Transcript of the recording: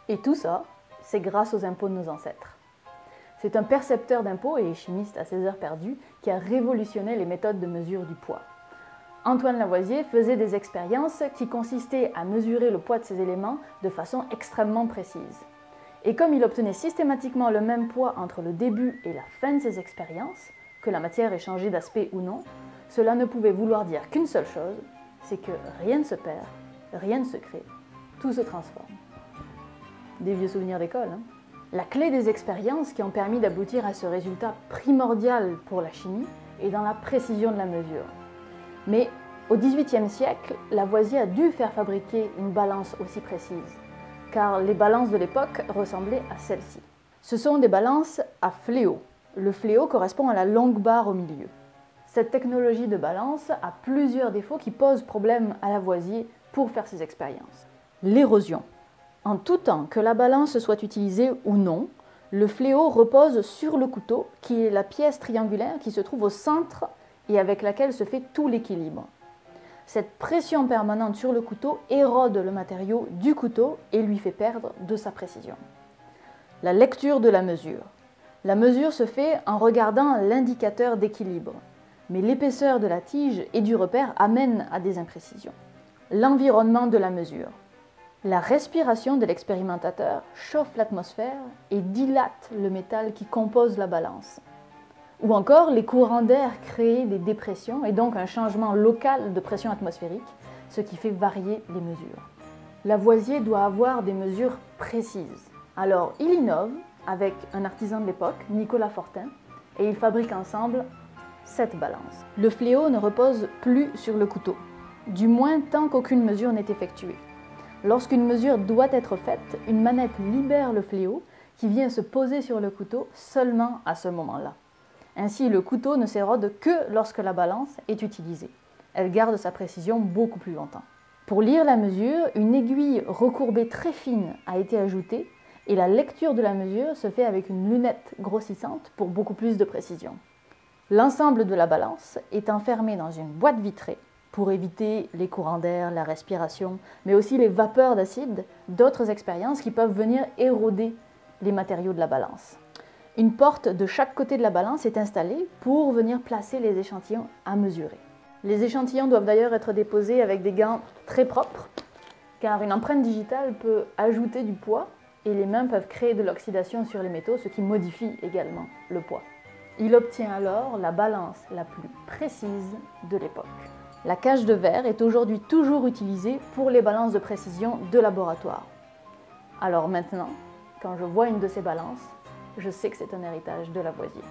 Et tout ça, c'est grâce aux impôts de nos ancêtres. C'est un percepteur d'impôts et chimiste à ses heures perdues qui a révolutionné les méthodes de mesure du poids. Antoine Lavoisier faisait des expériences qui consistaient à mesurer le poids de ces éléments de façon extrêmement précise. Et comme il obtenait systématiquement le même poids entre le début et la fin de ses expériences, que la matière ait changé d'aspect ou non, cela ne pouvait vouloir dire qu'une seule chose, c'est que rien ne se perd, rien ne se crée, tout se transforme. Des vieux souvenirs d'école, hein? La clé des expériences qui ont permis d'aboutir à ce résultat primordial pour la chimie est dans la précision de la mesure. Mais au XVIIIe siècle, Lavoisier a dû faire fabriquer une balance aussi précise, car les balances de l'époque ressemblaient à celle-ci. Ce sont des balances à fléau. Le fléau correspond à la longue barre au milieu. Cette technologie de balance a plusieurs défauts qui posent problème à Lavoisier pour faire ses expériences. L'érosion. En tout temps que la balance soit utilisée ou non, le fléau repose sur le couteau, qui est la pièce triangulaire qui se trouve au centre et avec laquelle se fait tout l'équilibre. Cette pression permanente sur le couteau érode le matériau du couteau et lui fait perdre de sa précision. La lecture de la mesure. La mesure se fait en regardant l'indicateur d'équilibre, mais l'épaisseur de la tige et du repère amène à des imprécisions. L'environnement de la mesure. La respiration de l'expérimentateur chauffe l'atmosphère et dilate le métal qui compose la balance. Ou encore, les courants d'air créent des dépressions et donc un changement local de pression atmosphérique, ce qui fait varier les mesures. Lavoisier doit avoir des mesures précises. Alors, il innove avec un artisan de l'époque, Nicolas Fortin, et ils fabriquent ensemble cette balance. Le fléau ne repose plus sur le couteau, du moins tant qu'aucune mesure n'est effectuée. Lorsqu'une mesure doit être faite, une manette libère le fléau qui vient se poser sur le couteau seulement à ce moment-là. Ainsi, le couteau ne s'érode que lorsque la balance est utilisée. Elle garde sa précision beaucoup plus longtemps. Pour lire la mesure, une aiguille recourbée très fine a été ajoutée et la lecture de la mesure se fait avec une lunette grossissante pour beaucoup plus de précision. L'ensemble de la balance est enfermé dans une boîte vitrée pour éviter les courants d'air, la respiration, mais aussi les vapeurs d'acide d'autres expériences qui peuvent venir éroder les matériaux de la balance. Une porte de chaque côté de la balance est installée pour venir placer les échantillons à mesurer. Les échantillons doivent d'ailleurs être déposés avec des gants très propres, car une empreinte digitale peut ajouter du poids et les mains peuvent créer de l'oxydation sur les métaux, ce qui modifie également le poids. Il obtient alors la balance la plus précise de l'époque. La cage de verre est aujourd'hui toujours utilisée pour les balances de précision de laboratoire. Alors maintenant, quand je vois une de ces balances, je sais que c'est un héritage de Lavoisier.